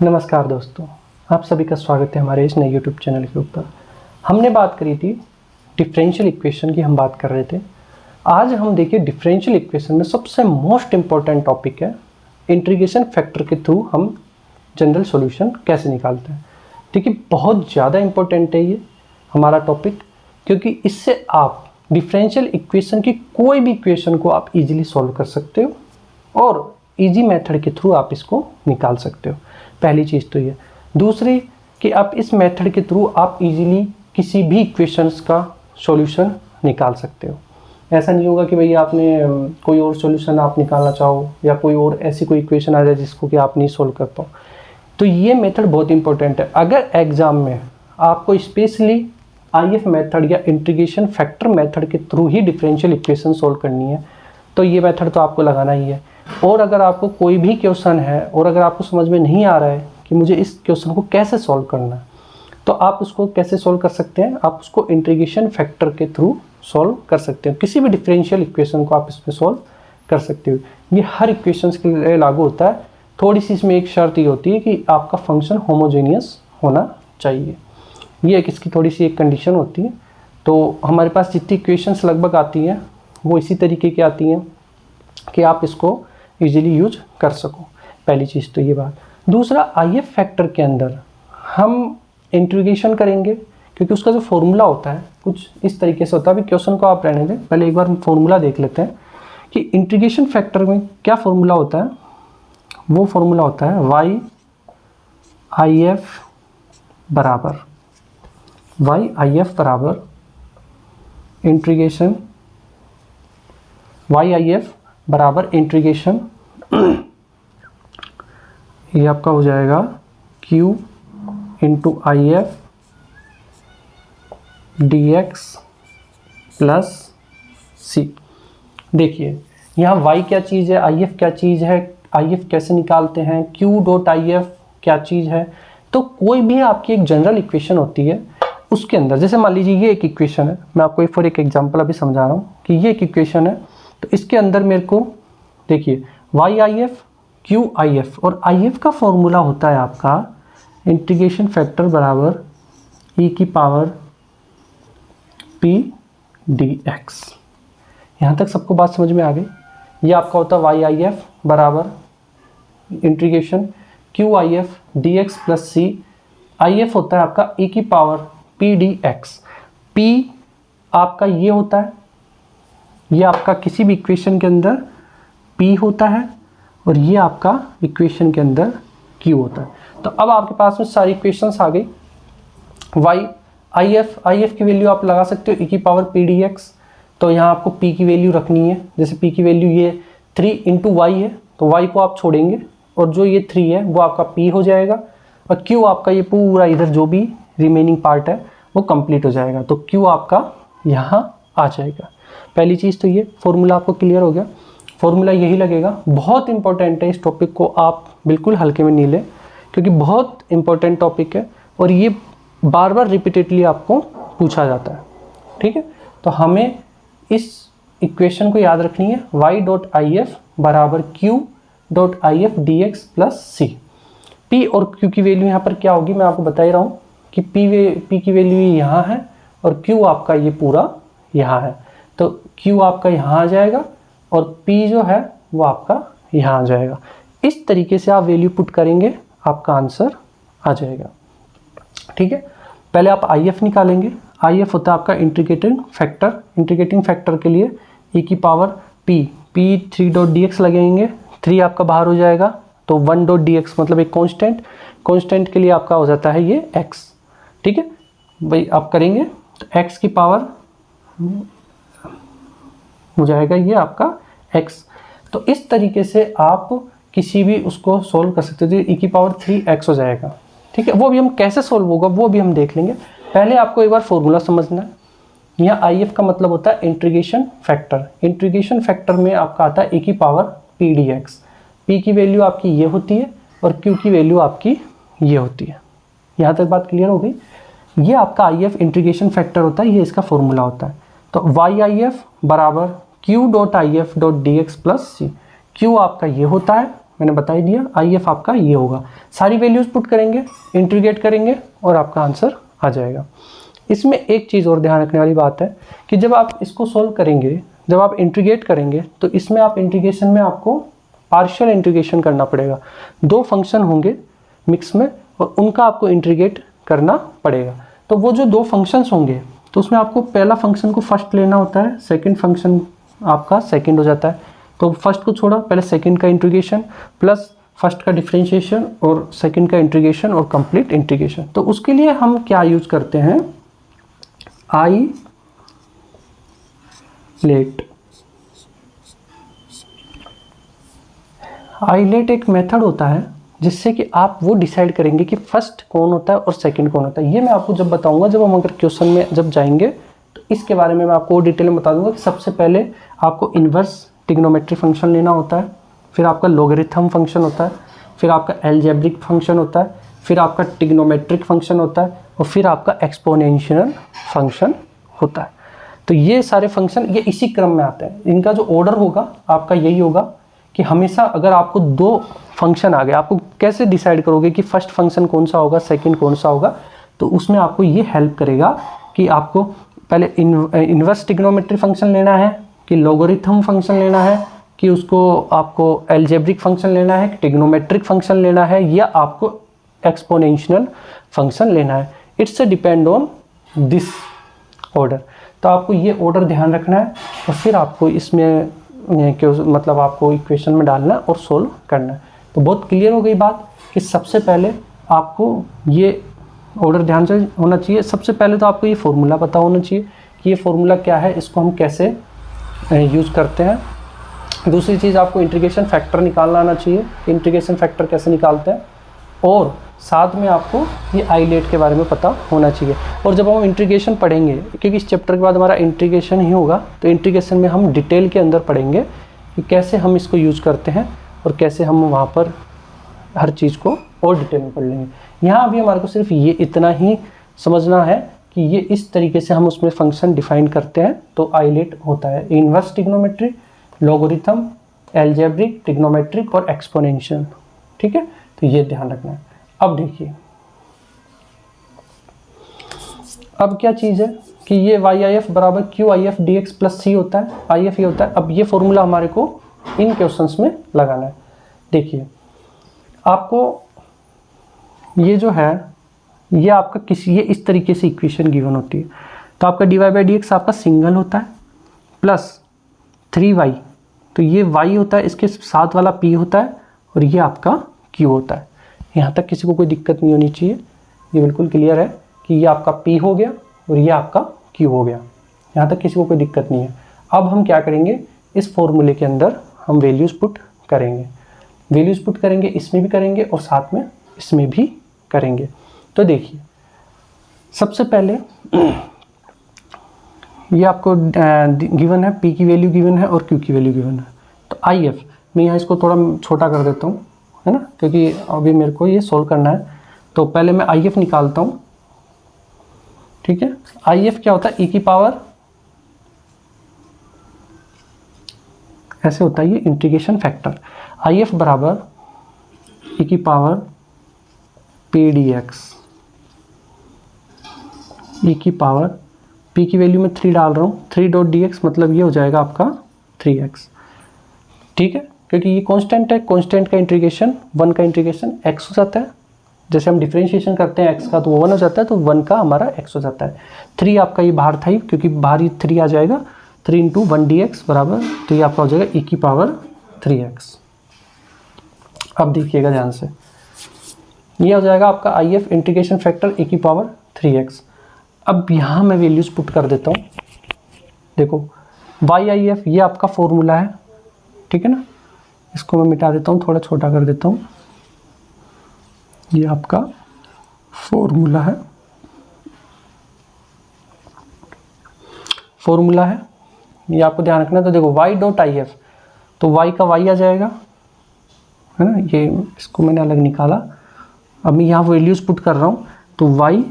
नमस्कार दोस्तों, आप सभी का स्वागत है हमारे इस नए यूट्यूब चैनल के ऊपर। हमने बात करी थी डिफरेंशियल इक्वेशन की, हम बात कर रहे थे। आज हम देखिए डिफरेंशियल इक्वेशन में सबसे मोस्ट इम्पॉर्टेंट टॉपिक है इंटीग्रेशन फैक्टर के थ्रू हम जनरल सॉल्यूशन कैसे निकालते हैं। ठीक है, बहुत ज़्यादा इम्पोर्टेंट है ये हमारा टॉपिक, क्योंकि इससे आप डिफरेंशियल इक्वेशन की कोई भी इक्वेशन को आप इजीली सॉल्व कर सकते हो और इजी मेथड के थ्रू आप इसको निकाल सकते हो। पहली चीज़ तो ये। दूसरी कि आप इस मेथड के थ्रू आप इजीली किसी भी इक्वेशंस का सॉल्यूशन निकाल सकते हो। ऐसा नहीं होगा कि भैया आपने कोई और सॉल्यूशन आप निकालना चाहो या कोई और ऐसी कोई इक्वेशन आ जाए जिसको कि आप नहीं सॉल्व कर पाओ। तो ये मेथड बहुत इंपॉर्टेंट है। अगर एग्जाम में आपको स्पेशली आईएफ मेथड या इंटीग्रेशन फैक्टर मेथड के थ्रू ही डिफरेंशियल इक्वेशन सॉल्व करनी है तो ये मेथड तो आपको लगाना ही है। और अगर आपको कोई भी क्वेश्चन है और अगर आपको समझ में नहीं आ रहा है कि मुझे इस क्वेश्चन को कैसे सॉल्व करना है, तो आप उसको कैसे सॉल्व कर सकते हैं? आप उसको इंटीग्रेशन फैक्टर के थ्रू सॉल्व कर सकते हो। किसी भी डिफरेंशियल इक्वेशन को आप इसमें सॉल्व कर सकते हो। ये हर इक्वेशन के लिए लागू होता है। थोड़ी सी इसमें एक शर्त ये होती है कि आपका फंक्शन होमोजेनियस होना चाहिए। ये एक इसकी थोड़ी सी एक कंडीशन होती है। तो हमारे पास जितनी इक्वेशंस लगभग आती हैं वो इसी तरीके की आती हैं कि आप इसको इजीली यूज कर सको। पहली चीज़ तो ये बात। दूसरा, आईएफ फैक्टर के अंदर हम इंटीग्रेशन करेंगे क्योंकि उसका जो फॉर्मूला होता है कुछ इस तरीके से होता है। अभी क्वेश्चन को आप रहने दें, पहले एक बार हम फॉर्मूला देख लेते हैं कि इंटीग्रेशन फैक्टर में क्या फॉर्मूला होता है। वो फॉर्मूला होता है वाई आई एफ बराबर इंटीग्रेशन वाई आई एफ बराबर इंटीग्रेशन ये आपका हो जाएगा Q into I F D x plus C. देखिए यहाँ y क्या चीज़ है, आई एफ क्या चीज़ है, आई एफ कैसे निकालते हैं, Q डॉट आई एफ क्या चीज़ है। तो कोई भी आपकी एक जनरल इक्वेशन होती है उसके अंदर, जैसे मान लीजिए ये एक इक्वेशन है, मैं आपको फॉर एक एग्जांपल अभी समझा रहा हूँ कि ये एक इक्वेशन है। तो इसके अंदर मेरे को देखिए Y I F Q I F, और आई एफ का फॉर्मूला होता है आपका इंटीग्रेशन फैक्टर बराबर ई की पावर पी डी एक्स। यहाँ तक सबको बात समझ में आ गई। ये आपका होता है वाई आई एफ बराबर integration Q I F D x plus C. I F होता है आपका ई की पावर पी डी एक्स। पी आपका ये होता है, ये आपका किसी भी इक्वेशन के अंदर P होता है और ये आपका इक्वेशन के अंदर Q होता है। तो अब आपके पास में सारी इक्वेशंस आ गई। आई एफ की वैल्यू आप लगा सकते हो e की पावर पी डी एक्स। तो यहाँ आपको P की वैल्यू रखनी है। जैसे P की वैल्यू ये 3 इंटू वाई है तो y को आप छोड़ेंगे और जो ये 3 है वो आपका P हो जाएगा और Q आपका ये पूरा इधर जो भी रिमेनिंग पार्ट है वो कंप्लीट हो जाएगा। तो Q आपका यहाँ आ जाएगा। पहली चीज़ तो ये फॉर्मूला आपको क्लियर हो गया। फॉर्मूला यही लगेगा। बहुत इंपॉर्टेंट है, इस टॉपिक को आप बिल्कुल हल्के में नहीं लें क्योंकि बहुत इंपॉर्टेंट टॉपिक है और ये बार बार रिपीटेडली आपको पूछा जाता है। ठीक है, तो हमें इस इक्वेशन को याद रखनी है वाई डॉट आई एफ बराबर Q dot I F D x plus C. P और क्यू की वैल्यू यहाँ पर क्या होगी मैं आपको बता ही रहा हूँ कि पी की वैल्यू यहाँ है और क्यू आपका ये पूरा यहाँ है। तो Q आपका यहाँ आ जाएगा और P जो है वो आपका यहाँ आ जाएगा। इस तरीके से आप वैल्यू पुट करेंगे, आपका आंसर आ जाएगा। ठीक है, पहले आप IF निकालेंगे। IF होता है आपका इंटीग्रेटिंग फैक्टर। इंटीग्रेटिंग फैक्टर के लिए e की power P 3 dot D x लगेंगे। 3 आपका बाहर हो जाएगा तो 1 डॉट डी एक्स मतलब एक कॉन्स्टेंट के लिए आपका हो जाता है ये x। ठीक है भाई, आप करेंगे तो x की पावर हो जाएगा ये आपका x। तो इस तरीके से आप किसी भी उसको सोल्व कर सकते हो। e की पावर 3x हो जाएगा। ठीक है, वो भी हम कैसे सोल्व होगा वो भी हम देख लेंगे। पहले आपको एक बार फॉर्मूला समझना है। यहाँ आई एफ का मतलब होता है इंटीग्रेशन फैक्टर। इंटीग्रेशन फैक्टर में आपका आता है e की पावर पी डी एक्स। पी की वैल्यू आपकी ये होती है और क्यू की वैल्यू आपकी ये होती है। यहाँ तक बात क्लियर हो गई। ये आपका आई एफ इंटीग्रेशन फैक्टर होता है, ये इसका फॉर्मूला होता है। तो वाई आई एफ बराबर Q dot I F dot D x plus C. Q आपका ये होता है मैंने बता ही दिया, आई एफ आपका ये होगा। सारी वैल्यूज़ पुट करेंगे, इंटीग्रेट करेंगे और आपका आंसर आ जाएगा। इसमें एक चीज़ और ध्यान रखने वाली बात है कि जब आप इसको सोल्व करेंगे, जब आप इंटीग्रेट करेंगे तो इसमें आप इंटीग्रेशन में आपको पार्शियल इंटीग्रेशन करना पड़ेगा। दो फंक्शन होंगे मिक्स में और उनका आपको इंटीग्रेट करना पड़ेगा। तो वो जो दो फंक्शंस होंगे तो उसमें आपको पहला फंक्शन को फर्स्ट लेना होता है, सेकंड फंक्शन आपका सेकंड हो जाता है। तो फर्स्ट को छोड़ा, पहले सेकंड का इंटीग्रेशन प्लस फर्स्ट का डिफरेंशिएशन और सेकंड का इंटीग्रेशन और कंप्लीट इंटीग्रेशन। तो उसके लिए हम क्या यूज करते हैं, आई लेट एक मेथड होता है जिससे कि आप वो डिसाइड करेंगे कि फर्स्ट कौन होता है और सेकंड कौन होता है। ये मैं आपको जब बताऊंगा, जब हम अगर क्वेश्चन में जब जाएंगे तो इसके बारे में मैं आपको डिटेल में बता दूंगा कि सबसे पहले आपको इन्वर्स ट्रिग्नोमेट्री फंक्शन लेना होता है, फिर आपका लॉगरिथम फंक्शन होता है, फिर आपका अलजेब्रिक फंक्शन होता है, फिर आपका ट्रिग्नोमेट्रिक फंक्शन होता है और फिर आपका एक्सपोनेंशियल फंक्शन होता है। तो ये सारे फंक्शन ये इसी क्रम में आते हैं। इनका जो ऑर्डर होगा आपका यही होगा कि हमेशा अगर आपको दो फंक्शन आ गए, आपको कैसे डिसाइड करोगे कि फर्स्ट फंक्शन कौन सा होगा, सेकंड कौन सा होगा। तो उसमें आपको ये हेल्प करेगा कि आपको पहले इन्वर्स ट्रिग्नोमेट्री फंक्शन लेना है कि लॉगरिथम फंक्शन लेना है कि उसको आपको अलजेब्रिक फंक्शन लेना है, ट्रिग्नोमेट्रिक फंक्शन लेना है या आपको एक्सपोनेंशियल फंक्शन लेना है। It's depend on this order. तो आपको ये ऑर्डर ध्यान रखना है और फिर आपको इसमें मतलब आपको इक्वेशन में डालना और सोल्व करना है। तो बहुत क्लियर हो गई बात कि सबसे पहले आपको ये ऑर्डर ध्यान से होना चाहिए। सबसे पहले तो आपको ये फॉर्मूला पता होना चाहिए कि ये फॉर्मूला क्या है, इसको हम कैसे यूज़ करते हैं। दूसरी चीज़ आपको इंटीग्रेशन फैक्टर निकालना आना चाहिए, इंटीग्रेशन फैक्टर कैसे निकालते हैं, और साथ में आपको ये आई लेट के बारे में पता होना चाहिए। और जब हम इंटीग्रेशन पढ़ेंगे, क्योंकि इस चैप्टर के बाद हमारा इंटीग्रेशन ही होगा, तो इंटीग्रेशन में हम डिटेल के अंदर पढ़ेंगे कि कैसे हम इसको यूज़ करते हैं और कैसे हम वहाँ पर हर चीज़ को और डिटेल में पढ़ लेंगे। यहाँ अभी हमारे को सिर्फ ये इतना ही समझना है कि ये इस तरीके से हम उसमें फंक्शन डिफाइन करते हैं। तो आई लेट होता है inverse trigonometry, logarithm, algebraic, trigonometric और एक्सपोनेंशियल। ठीक है, तो ये ध्यान रखना है। अब देखिए, अब क्या चीज़ है कि ये वाई आई एफ बराबर Q I F D x plus C होता है, आई एफ ये होता है। अब ये फॉर्मूला हमारे को इन क्वेश्चंस में लगाना है। देखिए, आपको ये जो है ये आपका ये इस तरीके से इक्वेशन गिवन होती है। तो आपका D Y by D X आपका सिंगल होता है प्लस 3y, तो ये y होता है, इसके साथ वाला p होता है और ये आपका q होता है। यहाँ तक किसी को कोई दिक्कत नहीं होनी चाहिए, ये बिल्कुल क्लियर है कि ये आपका p हो गया और ये आपका q हो गया। यहाँ तक किसी को कोई दिक्कत नहीं है। अब हम क्या करेंगे, इस फॉर्मूले के अंदर हम वैल्यूज़ पुट करेंगे, वैल्यूज़ पुट करेंगे, इसमें भी करेंगे और साथ में इसमें भी करेंगे। तो देखिए, सबसे पहले ये आपको गिवन है, p की वैल्यू गिवन है और q की वैल्यू गिवन है। तो आई एफ मैं यहाँ इसको थोड़ा छोटा कर देता हूँ, है ना, क्योंकि अभी मेरे को ये सोल्व करना है। तो पहले मैं आई एफ निकालता हूँ। ठीक है, आई एफ क्या होता है, e की पावर, ऐसे होता है ये इंटीग्रेशन फैक्टर। आई एफ बराबर e की power p D x, e की पावर p की वैल्यू में 3 डाल रहा हूँ, 3 डॉट डी एक्स मतलब ये हो जाएगा आपका 3x। ठीक है, क्योंकि ये कांस्टेंट है, कांस्टेंट का इंटीग्रेशन 1 का इंटीग्रेशन x हो जाता है। जैसे हम डिफरेंशिएशन करते हैं x का तो वो 1 हो जाता है, तो 1 का हमारा x हो जाता है। 3 आपका ये बाहर था ही, क्योंकि बाहर ही 3 आ जाएगा, 3 इंटू 1 डी एक्स बराबर, तो ये आपका हो जाएगा e की पावर 3x। अब देखिएगा ध्यान से, ये हो जाएगा आपका आई एफ इंटीग्रेशन फैक्टर e की पावर 3x। अब यहाँ मैं वैल्यूज पुट कर देता हूँ। देखो, वाई आई एफ ये आपका फॉर्मूला है, ठीक है ना, इसको मैं मिटा देता हूँ, थोड़ा छोटा कर देता हूँ। ये आपका फॉर्मूला है, फॉर्मूला है, ये आपको ध्यान रखना है। तो देखो y डॉट आई एफ, तो y का y आ जाएगा, है ना, ये इसको मैंने अलग निकाला। अब मैं यहाँ वैल्यूज पुट कर रहा हूँ, तो y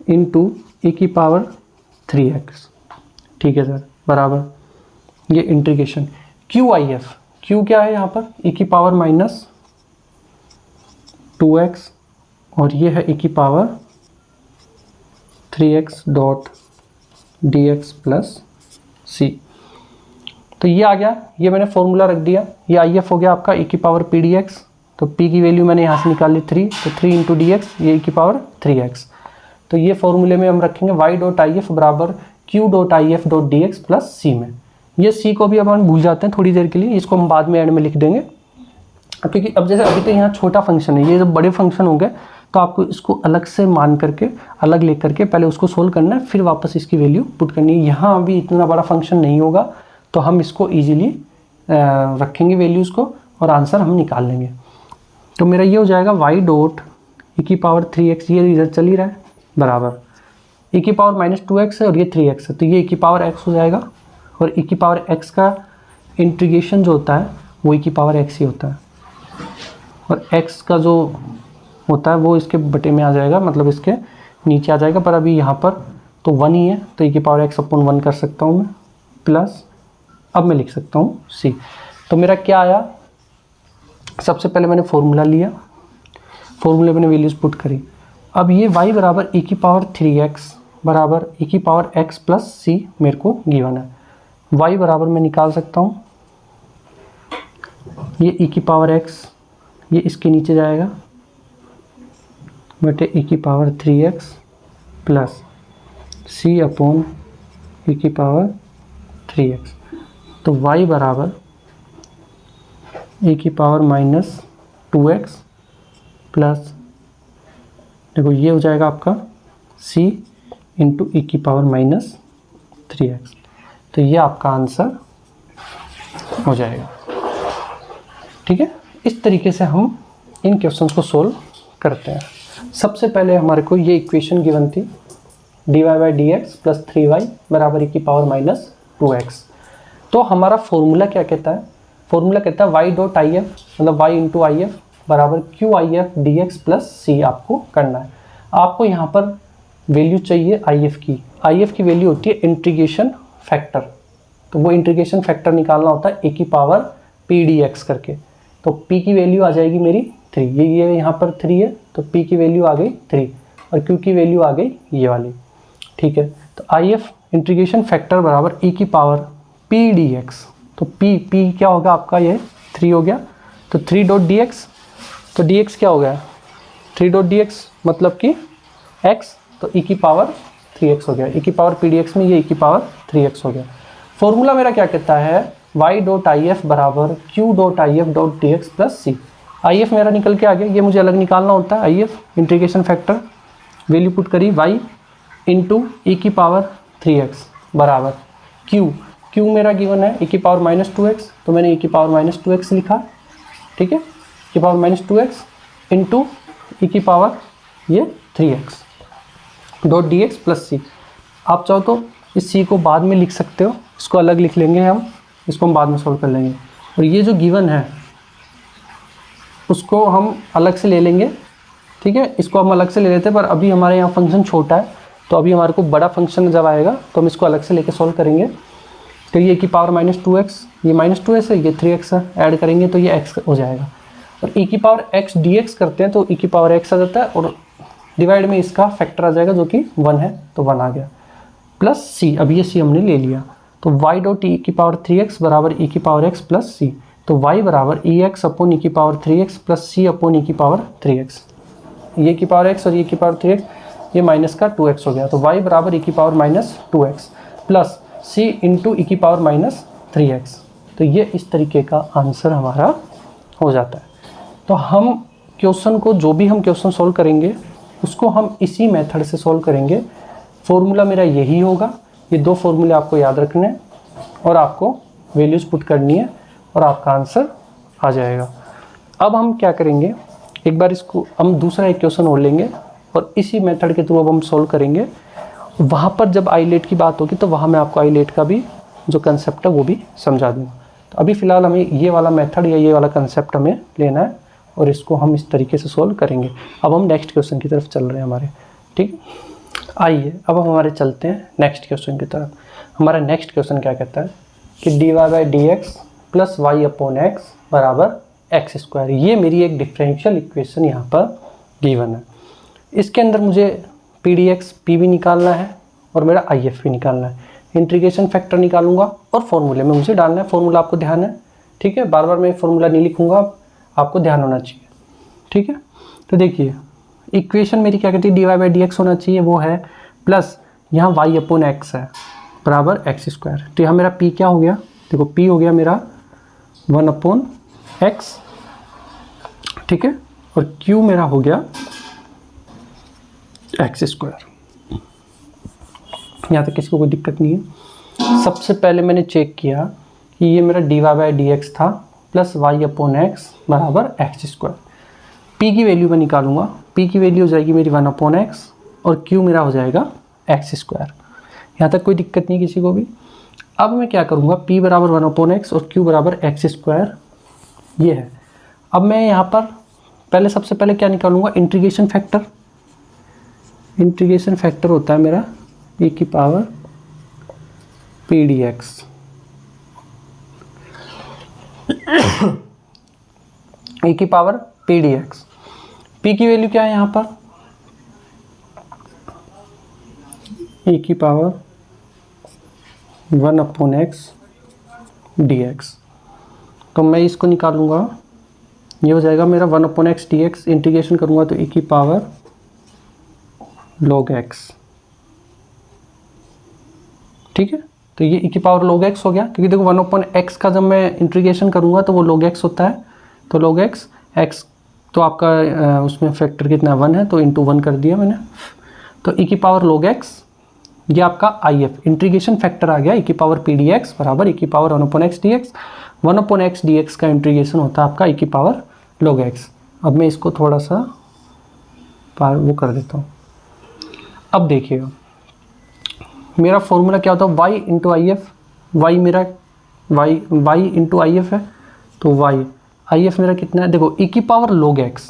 इंटू e की पावर 3x, ठीक है सर, बराबर ये integration q I F, q क्या है यहाँ पर, e की पावर माइनस 2x और ये है e की power 3x dot dx plus c। तो ये आ गया, ये मैंने फॉर्मूला रख दिया। ये IF हो गया आपका e की पावर p dx। तो p की वैल्यू मैंने यहाँ से निकाल ली 3, तो 3 इंटू डी एक्स, ये e की पावर 3x। तो ये फॉर्मूले में हम रखेंगे y डॉट IF बराबर q dot IF dot dx plus c में। ये c को भी अब हम भूल जाते हैं थोड़ी देर के लिए, इसको हम बाद में एंड में लिख देंगे, क्योंकि अब जैसे अभी तो यहाँ छोटा फंक्शन है, ये जब बड़े फंक्शन हो गए तो आपको इसको अलग से मान करके, अलग ले करके पहले उसको सोल्व करना है, फिर वापस इसकी वैल्यू पुट करनी है। यहाँ अभी इतना बड़ा फंक्शन नहीं होगा तो हम इसको ईजिली रखेंगे वैल्यूज़ को और आंसर हम निकाल लेंगे। तो मेरा ये हो जाएगा y डॉट e की पावर 3x, ये इधर चल ही रहा है, बराबर e की पावर -2x है और ये 3x है, तो ये e की पावर x हो जाएगा। और e की पावर x का इंटीग्रेशन जो होता है वो e की पावर x ही होता है, और x का जो होता है वो इसके बटे में आ जाएगा, मतलब इसके नीचे आ जाएगा। पर अभी यहाँ पर तो 1 ही है, तो e की पावर x अपॉन 1 कर सकता हूँ मैं, प्लस अब मैं लिख सकता हूँ c। तो मेरा क्या आया, सबसे पहले मैंने फॉर्मूला लिया, फॉर्मूले मैंने वैल्यूज़ पुट करी। अब ये y बराबर e की पावर 3x बराबर e की पावर x प्लस c मेरे को गिवन है। y बराबर मैं निकाल सकता हूँ, ये e की पावर x, ये इसके नीचे जाएगा बटे e की power 3x plus c upon e की पावर 3x। तो y बराबर e की पावर -2x प्लस, देखो ये हो जाएगा आपका c इंटू e की पावर -3x। तो ये आपका आंसर हो जाएगा। ठीक है, इस तरीके से हम इन क्वेश्चंस को सोल्व करते हैं। सबसे पहले हमारे को ये इक्वेशन गिवन थी dy by D x plus 3y बराबर e की पावर -2x। तो हमारा फॉर्मूला क्या कहता है, फॉर्मूला कहता है y डॉट आई एफ, मतलब y इंटू आई एफ बराबर Q I F D x plus C आपको करना है। आपको यहाँ पर वैल्यू चाहिए आई एफ की, आई एफ की वैल्यू होती है इंटीग्रेशन फैक्टर, तो वो इंटीग्रेशन फैक्टर निकालना होता है e की पावर पी डी एक्स करके। तो p की वैल्यू आ जाएगी मेरी 3, ये यहाँ पर 3 है, तो p की वैल्यू आ गई 3 और q की वैल्यू आ गई ये वाली। ठीक है, तो आई एफ इंटीग्रेशन फैक्टर बराबर e की पावर पी डी एक्स। तो p क्या होगा आपका, ये 3 हो गया, तो 3 डॉट डी एक्स, तो डी एक्स क्या हो गया 3 डॉट डी एक्स मतलब कि x, तो e की पावर 3x हो गया, e की पावर पी डी एक्स में ये e की पावर 3x हो गया। फॉर्मूला मेरा क्या कहता है y डॉट आई एफ बराबर q dot I F dot D x plus C. I F मेरा निकल के आ गया, ये मुझे अलग निकालना होता है। आई F integration factor value put करी y इंटू e की पावर 3x बराबर q मेरा गिवन है e की पावर -2x, तो मैंने e की पावर -2x लिखा। ठीक है, e की पावर -2x इंटू e की पावर ये 3x dot D x plus C. आप चाहो तो इस c को बाद में लिख सकते हो, इसको अलग लिख लेंगे हम, इसको हम बाद में सॉल्व कर लेंगे। और ये जो गिवन है उसको हम अलग से ले लेंगे। ठीक है, इसको हम अलग से ले लेते हैं, पर अभी हमारे यहाँ फंक्शन छोटा है, तो अभी हमारे को बड़ा फंक्शन जब आएगा तो हम इसको अलग से लेके सॉल्व करेंगे। तो ये की पावर -2x, ये -2x है, ये 3x है, ऐड करेंगे तो ये x हो जाएगा। और e की पावर x dx करते हैं तो e की पावर x आ जाता है, और डिवाइड में इसका फैक्टर आ जाएगा जो कि 1 है, तो 1 आ गया, प्लस c। अब ये c हमने ले लिया, तो y डॉट e की पावर 3x बराबर e की पावर x प्लस c। तो y बराबर ex अपॉन e की power 3x plus c upon e की पावर 3x। ये की पावर x और ये की पावर 3x, ये माइनस का 2x हो गया, तो y बराबर e की power -2x plus c into e की पावर -3x। तो ये इस तरीके का आंसर हमारा हो जाता है। तो हम क्वेश्चन को, जो भी हम क्वेश्चन सोल्व करेंगे उसको हम इसी मेथड से सोल्व करेंगे। फॉर्मूला मेरा यही होगा, ये 2 फॉर्मूले आपको याद रखने हैं और आपको वैल्यूज़ पुट करनी है और आपका आंसर आ जाएगा। अब हम क्या करेंगे, एक बार इसको हम दूसरा एक क्वेश्चन और लेंगे और इसी मेथड के थ्रू अब हम सोल्व करेंगे। वहाँ पर जब आईलेट की बात होगी तो वहाँ मैं आपको आईलेट का भी जो कंसेप्ट है वो भी समझा दूँगा। तो अभी फ़िलहाल हमें ये वाला मेथड या ये वाला कंसेप्ट हमें लेना है और इसको हम इस तरीके से सोल्व करेंगे। अब हम नेक्स्ट क्वेश्चन की तरफ चल रहे हैं हमारे। ठीक, आइए अब हम हमारे चलते हैं नेक्स्ट क्वेश्चन की तरफ। हमारा नेक्स्ट क्वेश्चन क्या कहता है कि dy by D x plus Y upon X बराबर एक्स स्क्वायर। ये मेरी एक डिफरेंशियल इक्वेशन यहाँ पर गिवन है। इसके अंदर मुझे पी डी एक्स पी भी निकालना है और मेरा आई एफ भी निकालना है। इंटीग्रेशन फैक्टर निकालूंगा और फॉर्मूले में मुझे डालना है। फॉर्मूला आपको ध्यान है, ठीक है, बार बार मैं फॉर्मूला नहीं लिखूंगा, आपको ध्यान होना चाहिए, ठीक है। तो देखिए इक्वेशन मेरी क्या कहती है, D Y by D X होना चाहिए, वो है प्लस यहाँ वाई अपॉन एक्स है बराबर एक्स स्क्वायर। तो यहाँ मेरा पी क्या हो गया, देखो पी हो गया मेरा 1 अपॉन एक्स, ठीक है, और क्यू मेरा हो गया एक्स स्क्वायर। यहाँ तक किसी को कोई दिक्कत नहीं है। सबसे पहले मैंने चेक किया कि ये मेरा D Y by D X था प्लस वाई अपॉन एक्स बराबर एक्स स्क्वायर। पी की वैल्यू मैं निकालूंगा, पी की वैल्यू हो जाएगी मेरी 1 अपॉन एक्स और क्यू मेरा हो जाएगा एक्स स्क्वायर। यहाँ तक कोई दिक्कत नहीं किसी को भी। अब मैं क्या करूँगा, पी बराबर 1 अपॉन एक्स और क्यू बराबर एक्स स्क्वायर ये है। अब मैं यहाँ पर पहले सबसे पहले क्या निकालूंगा, इंटीग्रेशन फैक्टर। इंटीग्रेशन फैक्टर होता है मेरा e की पावर पी डी एक्स। e की पावर पी डी एक्स। पी की वैल्यू क्या है यहाँ पर, e की power 1 upon x d x. तो मैं इसको निकालूंगा, ये हो जाएगा मेरा 1 upon x d x. Integration करूंगा तो e की पावर log x, ठीक है। तो ये e की पावर log x हो गया, क्योंकि देखो 1 अपॉन एक्स का जब मैं इंटीग्रेशन करूंगा तो वो log x होता है। तो log x x तो आपका उसमें फैक्टर कितना 1 है, तो इंटू 1 कर दिया मैंने। तो e की पावर log x ये आपका आई एफ इंटीग्रेशन फैक्टर आ गया, e की पावर पी डी एक्स बराबर e की power 1 upon x d x. 1 upon x d x का इंटीग्रेशन होता है आपका e की पावर log x। अब मैं इसको थोड़ा सा वो कर देता हूँ। अब देखिएगा मेरा फॉर्मूला क्या होता है, y into I F. Y मेरा y इंटू आई एफ है, तो आई एफ मेरा कितना है, देखो e की पावर log x।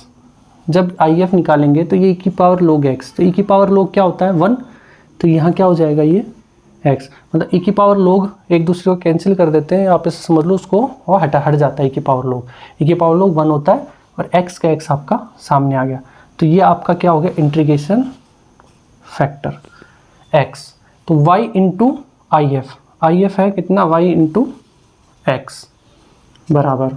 जब आई एफ निकालेंगे तो ये e की पावर log x, तो e की पावर log क्या होता है 1, तो यहाँ क्या हो जाएगा ये x, मतलब e की पावर log एक दूसरे को कैंसिल कर देते हैं, आप ऐसे समझ लो उसको, और हट जाता है e की पावर log। e की पावर log 1 होता है और x का x आपका सामने आ गया। तो ये आपका क्या हो गया इंटीग्रेशन फैक्टर x। तो y इंटू आई एफ है कितना, y इंटू एक्स बराबर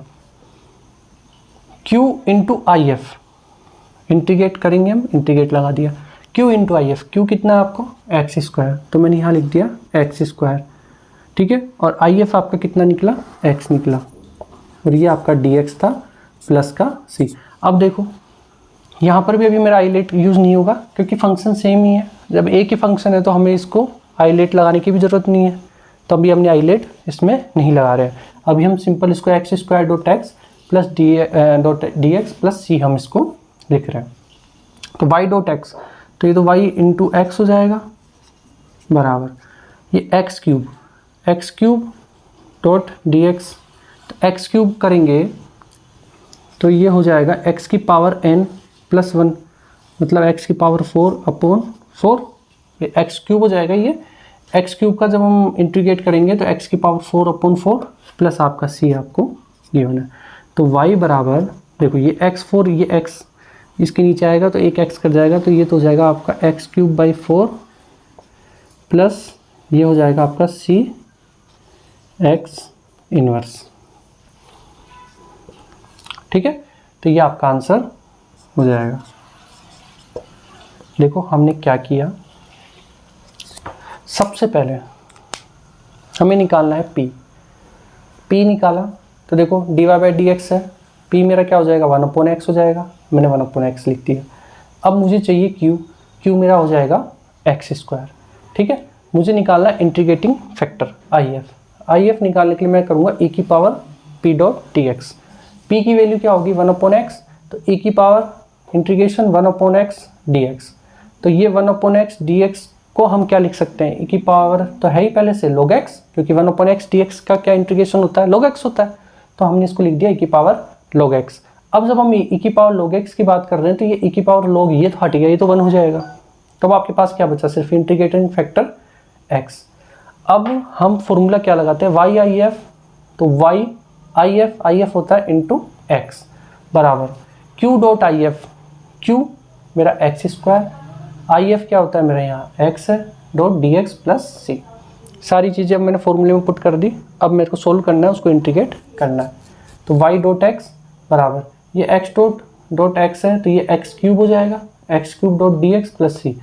q into I F. Integrate करेंगे हम, इंटीग्रेट लगा दिया, q into I F. q कितना है आपको एक्स स्क्वायर, तो मैंने यहाँ लिख दिया एक्स स्क्वायर, ठीक है। और आई एफ आपका कितना निकला, x निकला, और ये आपका dx था प्लस का c। अब देखो यहाँ पर भी अभी मेरा आईलेट यूज़ नहीं होगा, क्योंकि फंक्शन सेम ही है। जब एक ही फंक्शन है तो हमें इसको आईलेट लगाने की भी ज़रूरत नहीं है, तो अभी हमने आईलेट इसमें नहीं लगा रहे हैं। अभी हम सिंपल इसको x square dot x plus d x plus C हम इसको लिख रहे हैं। तो वाई डॉट एक्स, तो ये तो वाई इंटू एक्स हो जाएगा बराबर ये x cube dot D x. तो एक्स क्यूब करेंगे तो ये हो जाएगा एक्स की पावर n प्लस 1, मतलब एक्स की पावर 4 अपॉन 4, ये एक्स क्यूब हो जाएगा। ये एक्स क्यूब का जब हम इंटीग्रेट करेंगे तो एक्स की पावर 4 अपॉन 4 प्लस आपका सी आपको गिवन है। तो y बराबर देखो ये x4, ये x इसके नीचे आएगा तो एक x कट जाएगा, तो ये तो हो जाएगा आपका एक्स क्यूब बाई 4 प्लस ये हो जाएगा आपका c x इनवर्स, ठीक है। तो ये आपका आंसर हो जाएगा। देखो हमने क्या किया, सबसे पहले हमें निकालना है p निकाला, तो देखो d Y by D x है, p मेरा क्या हो जाएगा 1 अपॉन एक्स हो जाएगा, मैंने 1 अपॉन एक्स लिख दिया। अब मुझे चाहिए q मेरा हो जाएगा एक्स स्क्वायर, ठीक है। मुझे निकालना है इंटीग्रेटिंग फैक्टर आई एफ निकालने के लिए मैं करूँगा e की power p dot D x. p की वैल्यू क्या होगी 1 अपॉन एक्स, तो e की power integration 1 upon x d x. तो ये 1 अपॉन एक्स डी एक्स को हम क्या लिख सकते हैं, e की पावर तो है ही पहले से log x, क्योंकि 1 अपॉन एक्स डी एक्स का क्या इंटीग्रेशन होता है log x होता है, तो हमने इसको लिख दिया e की पावर log x। अब जब हम e की पावर log x की बात कर रहे हैं तो ये e की पावर log ये तो हट गया, ये तो 1 हो जाएगा। तब आपके पास क्या बचा, सिर्फ इंटीग्रेटिंग फैक्टर x। अब हम फॉर्मूला क्या लगाते हैं y आई एफ, तो y आई एफ होता है इंटू एक्स बराबर Q dot I F, Q मेरा एक्स स्क्वायर, आई एफ क्या होता है मेरा यहाँ एक्स है, डॉट डी एक्स प्लस सी। सारी चीज़ें अब मैंने फॉर्मूले में पुट कर दी। अब मेरे को सोल्व करना है, उसको इंटीग्रेट करना है। तो वाई डॉट एक्स बराबर ये एक्स डॉट एक्स है तो ये एक्स क्यूब हो जाएगा, x cube dot D x plus C.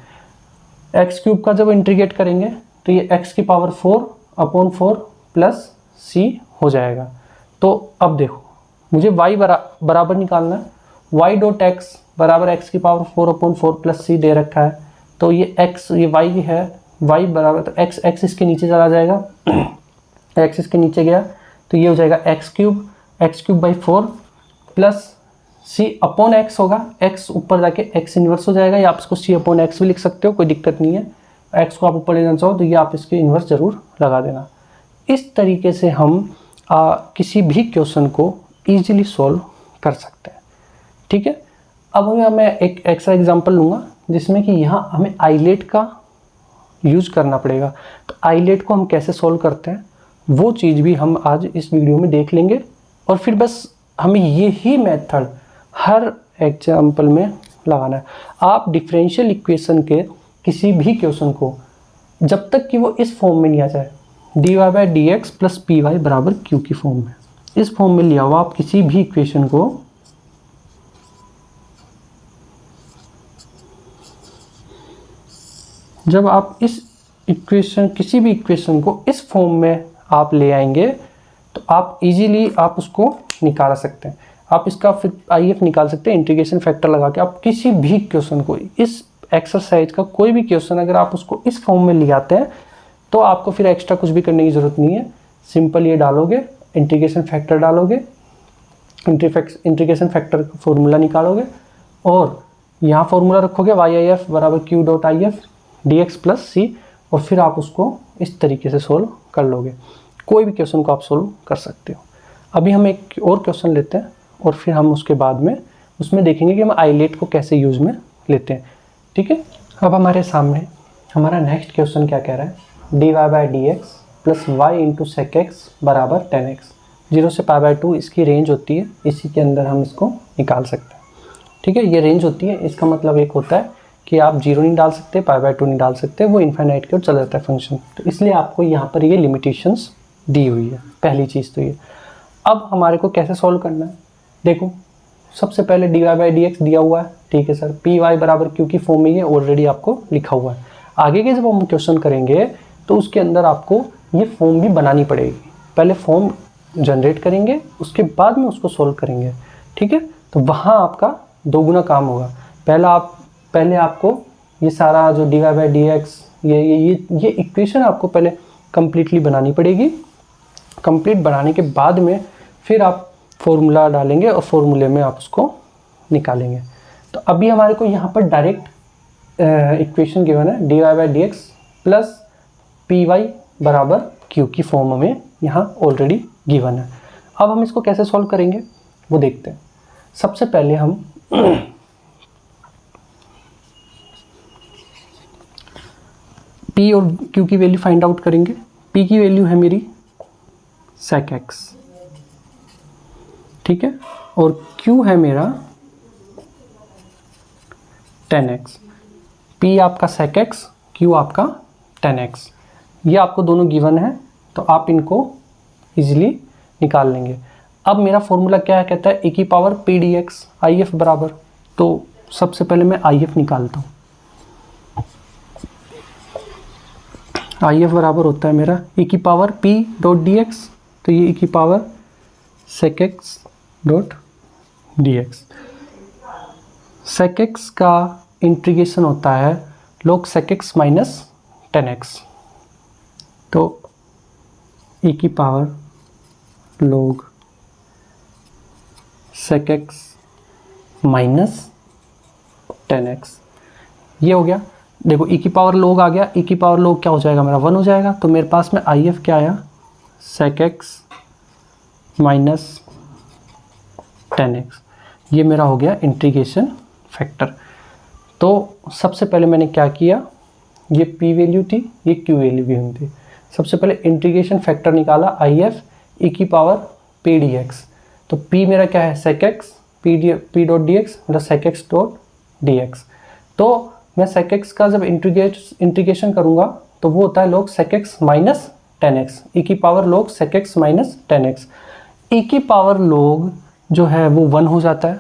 X cube का जब इंटीग्रेट करेंगे तो ये एक्स की पावर 4/4 प्लस सी हो जाएगा। तो अब देखो मुझे y बराबर निकालना है, y डॉट एक्स बराबर एक्स की पावर 4/4 प्लस सी दे रखा है। तो ये x ये y है, y बराबर तो x इसके नीचे चला जाएगा x इसके नीचे गया तो ये हो जाएगा x cube by 4 plus c upon x होगा, x ऊपर जाके x इन्वर्स हो जाएगा, या आप इसको c अपॉन x भी लिख सकते हो, कोई दिक्कत नहीं है। x को आप ऊपर लेना चाहो तो ये आप इसके इन्वर्स ज़रूर लगा देना। इस तरीके से हम किसी भी क्वेश्चन को ईजिली सॉल्व कर सकते हैं। ठीक है, अब मैं एक एक्स्ट्रा एग्जांपल लूँगा जिसमें कि यहाँ हमें आइलेट का यूज़ करना पड़ेगा। तो आइलेट को हम कैसे सॉल्व करते हैं वो चीज़ भी हम आज इस वीडियो में देख लेंगे, और फिर बस हमें यही मेथड हर एग्जाम्पल में लगाना है। आप डिफरेंशियल इक्वेशन के किसी भी क्वेश्चन को जब तक कि वो इस फॉर्म में नहीं आ जाए, dy by D x plus p y बराबर क्यू की फॉर्म में, इस फॉर्म में लिया हुआ आप किसी भी इक्वेशन को जब आप इस इक्वेशन किसी भी इक्वेशन को इस फॉर्म में आप ले आएंगे तो आप इजीली आप उसको निकाल सकते हैं। आप इसका फिर आई एफ निकाल सकते हैं इंटीग्रेशन फैक्टर लगा के। आप किसी भी क्वेश्चन को, इस एक्सरसाइज का कोई भी क्वेश्चन अगर आप उसको इस फॉर्म में ले आते हैं तो आपको फिर एक्स्ट्रा कुछ भी करने की ज़रूरत नहीं है। सिंपल ये डालोगे, इंटीग्रेशन फैक्टर डालोगे, इंटीग्रेशन फैक्टर का फॉर्मूला निकालोगे और यहाँ फॉर्मूला रखोगे वाई आई एफ बराबर Q dot I F D x plus C, और फिर आप उसको इस तरीके से सोल्व कर लोगे। कोई भी क्वेश्चन को आप सोल्व कर सकते हो। अभी हम एक और क्वेश्चन लेते हैं और फिर हम उसके बाद में उसमें देखेंगे कि हम आइलेट को कैसे यूज़ में लेते हैं। ठीक है, अब हमारे सामने हमारा नेक्स्ट क्वेश्चन क्या कह रहा है, D Y by D x plus y into sec x बराबर 10x। 0 से π/2 इसकी रेंज होती है, इसी के अंदर हम इसको निकाल सकते हैं। ठीक है, ये रेंज होती है, इसका मतलब एक होता है कि आप 0 नहीं डाल सकते, π/2 नहीं डाल सकते, वो इन्फाइनाइट की ओर चला जाता है फंक्शन। तो इसलिए आपको यहाँ पर ये लिमिटेशंस दी हुई है, पहली चीज़ तो ये। अब हमारे को कैसे सॉल्व करना है, देखो सबसे पहले d Y by D x दिया हुआ है, ठीक है सर, पी वाई बराबर क्यू की फॉर्म में ये ऑलरेडी आपको लिखा हुआ है। आगे के जब हम क्वेश्चन करेंगे तो उसके अंदर आपको ये फॉर्म भी बनानी पड़ेगी। पहले फॉर्म जनरेट करेंगे, उसके बाद में उसको सॉल्व करेंगे। ठीक है, तो वहाँ आपका दोगुना काम होगा। पहले आपको ये सारा जो d Y by D x ये इक्वेशन आपको पहले कम्प्लीटली बनानी पड़ेगी। कंप्लीट बनाने के बाद में फिर आप फॉर्मूला डालेंगे और फॉर्मूले में आप उसको निकालेंगे। तो अभी हमारे को यहाँ पर डायरेक्ट इक्वेशन गिवन है, D Y by D x plus p y बराबर क्यू की फॉर्म हमें यहाँ ऑलरेडी गिवन है। अब हम इसको कैसे सॉल्व करेंगे वो देखते हैं। सबसे पहले हम P और Q की वैल्यू फाइंड आउट करेंगे। P की वैल्यू है मेरी sec x, ठीक है, और Q है मेरा 10x। P आपका sec x, Q आपका 10x, ये आपको दोनों गिवन है तो आप इनको इजीली निकाल लेंगे। अब मेरा फॉर्मूला क्या है, कहता है e की पावर p dx if बराबर, तो सबसे पहले मैं if निकालता हूँ। if बराबर होता है मेरा e की power p dot D x, तो ये e की power sec x dot D x. sec x का इंटीग्रेशन होता है log sec x minus 10x, तो e की power log sec x minus 10x, ये हो गया। देखो e की पावर log आ गया, e की पावर log क्या हो जाएगा मेरा 1 हो जाएगा। तो मेरे पास में if क्या आया, sec x माइनस 10x, ये मेरा हो गया इंटीग्रेशन फैक्टर। तो सबसे पहले मैंने क्या किया, ये p वैल्यू थी, ये q वैल्यू भी थी। सबसे पहले इंटीग्रेशन फैक्टर निकाला if e की पावर p dx, तो p मेरा क्या है sec x, p dot D x मतलब sec x dot D x. तो मैं sec x का जब इंटीग्रेशन करूँगा तो वो होता है log sec x minus ten x, e की power log sec x minus ten x. E की पावर log जो है वो 1 हो जाता है,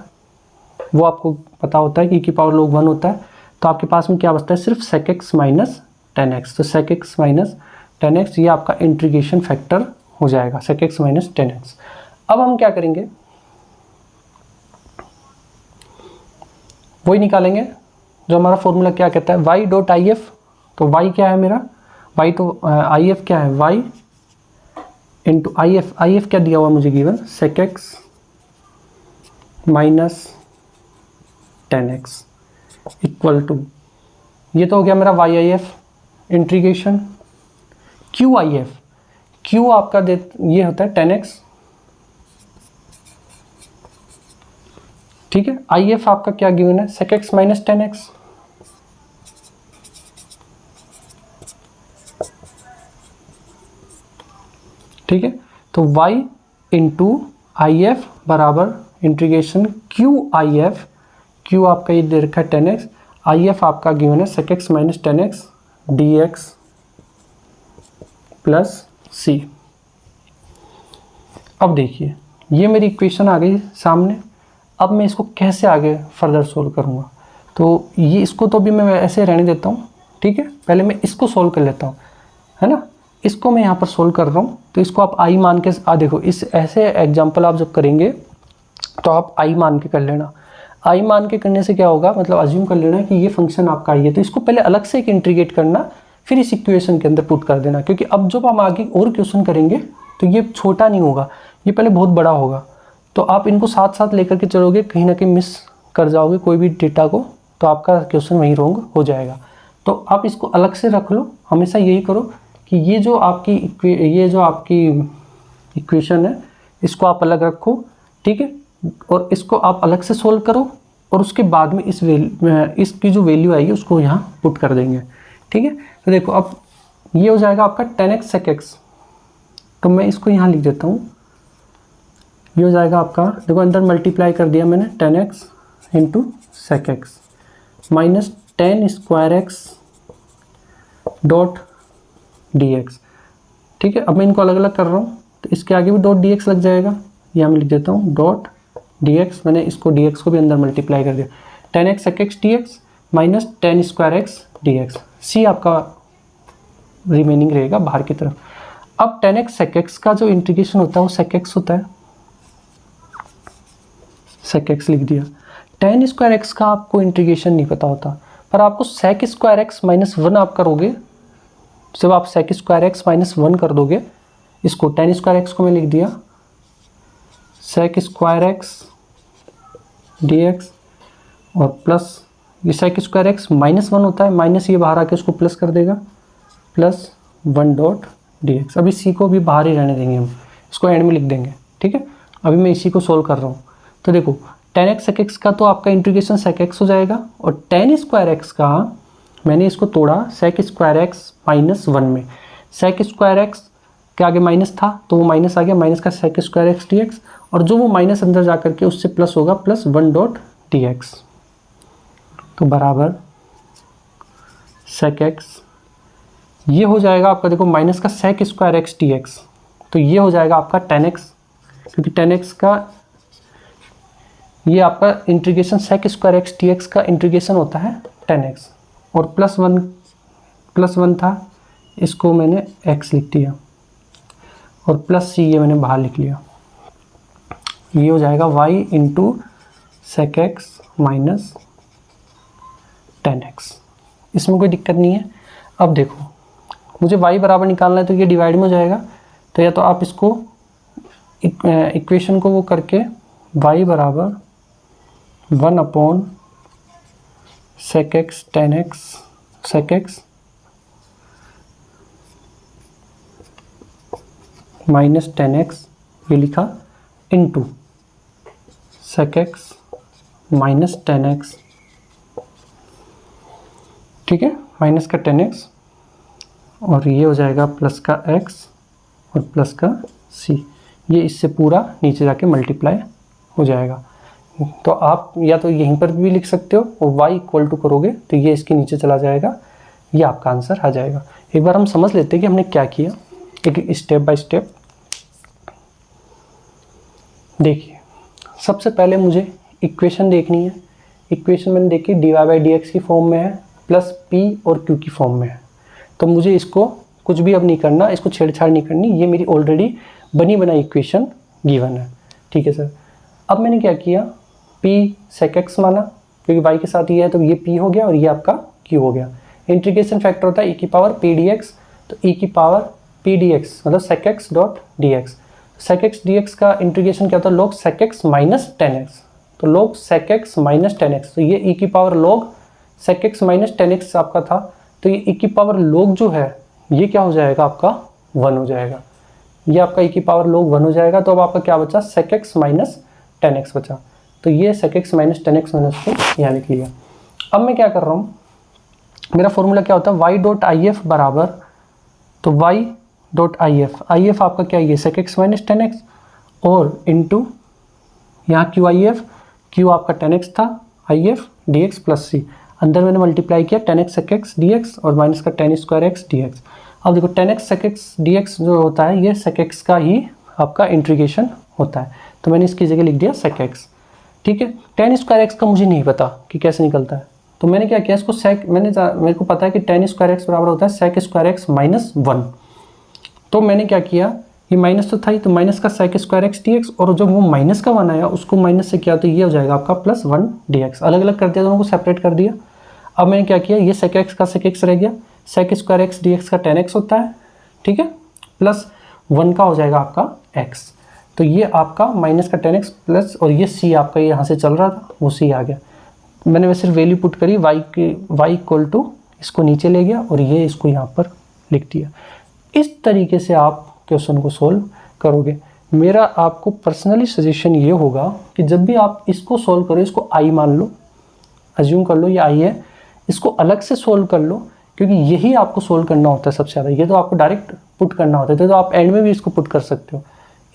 वो आपको पता होता है कि ई की पावर log 1 होता है। तो आपके पास में क्या बचता है, सिर्फ sec x minus ten x. तो sec x minus ten x ये आपका इंटीग्रेशन फैक्टर हो जाएगा, sec x minus ten x. अब हम क्या करेंगे, वही निकालेंगे जो हमारा फॉर्मूला क्या कहता है, y डॉट आई एफ। तो y क्या है मेरा, y तो आई एफ क्या है, y इंटू आई एफ क्या दिया हुआ मुझे given, sec x minus ten x equal to, ये तो हो गया मेरा y I F integration, q I F, q आपका ये होता है टेन एक्स, ठीक है। आई एफ आपका क्या गिवन है, sec x minus ten x. ठीक है, तो y इंटू आई एफ बराबर integration q I F, q आपका ये दे रखा है टेन एक्स, आई एफ आपका गिवन है sec x minus ten x d x plus C. अब देखिए ये मेरी इक्वेशन आ गई सामने। अब मैं इसको कैसे आगे फर्दर सोल्व करूँगा, तो ये इसको तो भी मैं ऐसे रहने देता हूँ, ठीक है। पहले मैं इसको सोल्व कर लेता हूँ, है ना। इसको मैं यहाँ पर सोल्व कर रहा हूँ, तो इसको आप आई मान के देखो, इस ऐसे एग्जाम्पल आप जब करेंगे तो आप आई मान के कर लेना। आई मान के करने से क्या होगा, मतलब अज्यूम कर लेना कि ये फंक्शन आपका आई है, तो इसको पहले अलग से एक इंटीग्रेट करना, फिर इस इक्वेशन के अंदर पुट कर देना। क्योंकि अब जब हम आगे और क्वेश्चन करेंगे तो ये छोटा नहीं होगा, ये पहले बहुत बड़ा होगा। तो आप इनको साथ साथ लेकर के चलोगे, कहीं ना कहीं मिस कर जाओगे कोई भी डेटा को, तो आपका क्वेश्चन वहीं रॉन्ग हो जाएगा। तो आप इसको अलग से रख लो, हमेशा यही करो कि ये जो आपकी इक्वेशन है इसको आप अलग रखो, ठीक है, और इसको आप अलग से सोल्व करो, और उसके बाद में इसकी जो वैल्यू आएगी उसको यहाँ पुट कर देंगे, ठीक है। तो देखो अब ये हो जाएगा आपका टेन एक्स sec x, तो मैं इसको यहाँ लिख देता हूँ, ये हो जाएगा आपका, देखो अंदर मल्टीप्लाई कर दिया मैंने, ten x into sec x minus ten square x dot D x, ठीक है। अब मैं इनको अलग अलग कर रहा हूँ, तो इसके आगे भी डॉट डी एक्स लग जाएगा, यहाँ मैं लिख देता हूँ डॉट डी एक्स, मैंने इसको डी एक्स को भी अंदर मल्टीप्लाई कर दिया, ten x sec x d x minus ten square x d x, C आपका रिमेनिंग रहेगा बाहर की तरफ। अब टेन एक्स sec x का जो इंटीग्रेशन होता है वो sec x होता है, sec x लिख दिया। टेन स्क्वायर एक्स का आपको इंटीग्रेशन नहीं पता होता, पर आपको sec square x minus one आप करोगे, जब आप sec square x minus one कर दोगे, इसको टेन स्क्वायर एक्स को मैं लिख दिया sec square x d x, और प्लस ये sec square x minus one होता है, माइनस ये बाहर आके उसको प्लस कर देगा, plus one dot D x. अभी सी को भी बाहर ही रहने देंगे, हम इसको एंड में लिख देंगे, ठीक है। अभी मैं इसी को सोल्व कर रहा हूँ, तो देखो टेन एक्स sec x का तो आपका इंटीग्रेशन sec x हो जाएगा, और टेन स्क्वायर एक्स का मैंने इसको तोड़ा sec square x minus one में, sec स्क्वायर एक्स के आगे माइनस था तो वो माइनस आ गया, माइनस का sec square x d x, और जो वो माइनस अंदर जा करके उससे प्लस होगा, plus one dot D x, तो बराबर sec x, ये हो जाएगा आपका, देखो माइनस का sec square x d x, तो ये हो जाएगा आपका टेन एक्स, क्योंकि टेन एक्स का ये आपका integration sec square x d x का इंटीग्रेशन होता है टेन एक्स, और प्लस वन था, इसको मैंने x लिख दिया, और प्लस सी ये मैंने बाहर लिख लिया, ये हो जाएगा y into sec x minus ten x. इसमें कोई दिक्कत नहीं है। अब देखो मुझे y बराबर निकालना है, तो ये डिवाइड में हो जाएगा, तो या तो आप इसको इक्वेशन को वो करके y बराबर one upon sec x ten x sec x minus ten x ये लिखा, into sec x minus ten x, ठीक है, माइनस का टेन एक्स, और ये हो जाएगा प्लस का x और प्लस का c, ये इससे पूरा नीचे जाके मल्टीप्लाई हो जाएगा। तो आप या तो यहीं पर भी लिख सकते हो और y इक्वल टू करोगे तो ये इसके नीचे चला जाएगा, ये आपका आंसर आ जाएगा। एक बार हम समझ लेते हैं कि हमने क्या किया, एक स्टेप बाय स्टेप। देखिए, सबसे पहले मुझे इक्वेशन देखनी है। इक्वेशन मैंने देखी dy/dx की फॉर्म में है प्लस p और q की फॉर्म में है। तो मुझे इसको कुछ भी अब नहीं करना, इसको छेड़छाड़ नहीं करनी, ये मेरी ऑलरेडी बनी बनाई इक्वेशन गिवन है। ठीक है सर। अब मैंने क्या किया, p sec x माना, क्योंकि y के साथ ये है तो ये p हो गया और ये आपका q हो गया। इंटीग्रेशन फैक्टर होता है e की पावर p dx, तो e की पावर p dx मतलब sec x dot dx। sec x dx का इंटीग्रेशन क्या होता है, log sec x minus 10x, तो log sec x minus 10x, तो ये e की power log sec x minus 10x आपका था, तो ये e की पावर log जो है ये क्या हो जाएगा आपका 1 हो जाएगा, ये आपका e की पावर log 1 हो जाएगा। तो अब आपका क्या बचा, sec x माइनस 10x बचा, तो ये sec x माइनस 10x मैंने उसको यहाँ लिख लिया। अब मैं क्या कर रहा हूँ, मेरा फॉर्मूला क्या होता है, y डॉट आई एफ बराबर, तो y डॉट आई एफ आपका क्या है, sec x माइनस 10x और इंटू यहाँ क्यू आई एफ, क्यू आपका 10x था, I F D x plus C, अंदर मैंने मल्टीप्लाई किया 10x sec x dx और माइनस का 10 स्क्वायर x dx। अब देखो 10x sec x dx जो होता है ये sec x का ही आपका इंटीग्रेशन होता है, तो मैंने इसकी जगह लिख दिया sec x। ठीक है, 10 स्क्वायर x का मुझे नहीं पता कि कैसे निकलता है, तो मैंने क्या किया, इसको sec मेरे को पता है कि 10 स्क्वायर x बराबर होता है sec स्क्वायर x माइनस 1। तो मैंने क्या किया, ये माइनस तो था ही, तो माइनस का sec स्क्वायर x dx, और जब वो माइनस का 1 आया उसको माइनस से किया तो ये हो जाएगा आपका प्लस 1 dx। अलग अलग कर दिया, दोनों को सेपरेट कर दिया। अब मैंने क्या किया, ये sec x का sec x रह गया, sec स्क्वायर x dx का 10x होता है, ठीक है, प्लस 1 का हो जाएगा आपका x, तो ये आपका माइनस का 10x प्लस, और ये c आपका यहाँ से चल रहा था वो c आ गया। मैंने वैसे वैल्यू पुट करी y इक्वल टू, इसको नीचे ले गया और ये इसको यहाँ पर लिख दिया। इस तरीके से आप क्वेश्चन को सोल्व करोगे। मेरा आपको पर्सनली सजेशन ये होगा कि जब भी आप इसको सोल्व करो, इसको i मान लो, अज्यूम कर लो ये i है, इसको अलग से सोल्व कर लो, क्योंकि यही आपको सोल्व करना होता है सबसे ज़्यादा। ये तो आपको डायरेक्ट पुट करना होता है, तो आप एंड में भी इसको पुट कर सकते हो।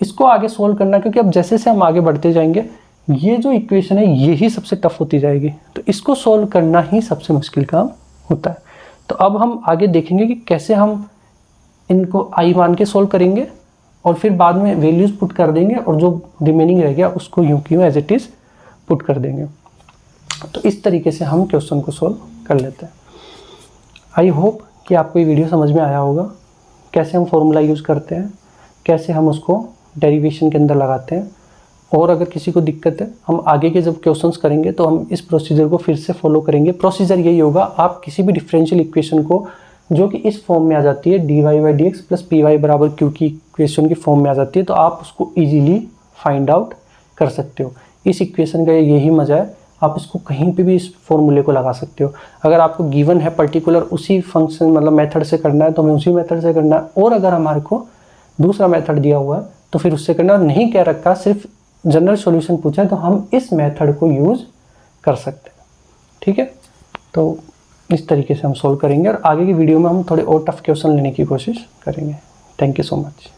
इसको आगे सोल्व करना, क्योंकि अब जैसे जैसे हम आगे बढ़ते जाएंगे ये जो इक्वेशन है यही सबसे टफ होती जाएगी, तो इसको सोल्व करना ही सबसे मुश्किल काम होता है। तो अब हम आगे देखेंगे कि कैसे हम इनको i मान के सोल्व करेंगे और फिर बाद में वैल्यूज़ पुट कर देंगे और जो रिमेनिंग रह गया उसको यूँ क्यों एज इट इज़ पुट कर देंगे। तो इस तरीके से हम क्वेश्चन को सोल्व कर लेते हैं। आई होप कि आपको ये वीडियो समझ में आया होगा, कैसे हम फॉर्मूला यूज़ करते हैं, कैसे हम उसको डेरिवेशन के अंदर लगाते हैं। और अगर किसी को दिक्कत है, हम आगे के जब क्वेश्चंस करेंगे तो हम इस प्रोसीजर को फिर से फॉलो करेंगे। प्रोसीजर यही होगा, आप किसी भी डिफरेंशियल इक्वेशन को जो कि इस फॉर्म में आ जाती है dy/dx प्लस py बराबर q की इक्वेशन की फॉर्म में आ जाती है, तो आप उसको ईजिली फाइंड आउट कर सकते हो। इस इक्वेशन का यही मज़ा है, आप इसको कहीं पे भी इस फॉर्मूले को लगा सकते हो। अगर आपको गिवन है पर्टिकुलर उसी फंक्शन मतलब मेथड से करना है तो हमें उसी मेथड से करना है, और अगर हमारे को दूसरा मेथड दिया हुआ है तो फिर उससे करना। नहीं कह रखा, सिर्फ जनरल सॉल्यूशन पूछा है तो हम इस मेथड को यूज़ कर सकते हैं। ठीक है, तो इस तरीके से हम सोल्व करेंगे और आगे की वीडियो में हम थोड़े और टफ क्वेश्चन लेने की कोशिश करेंगे। Thank you so much.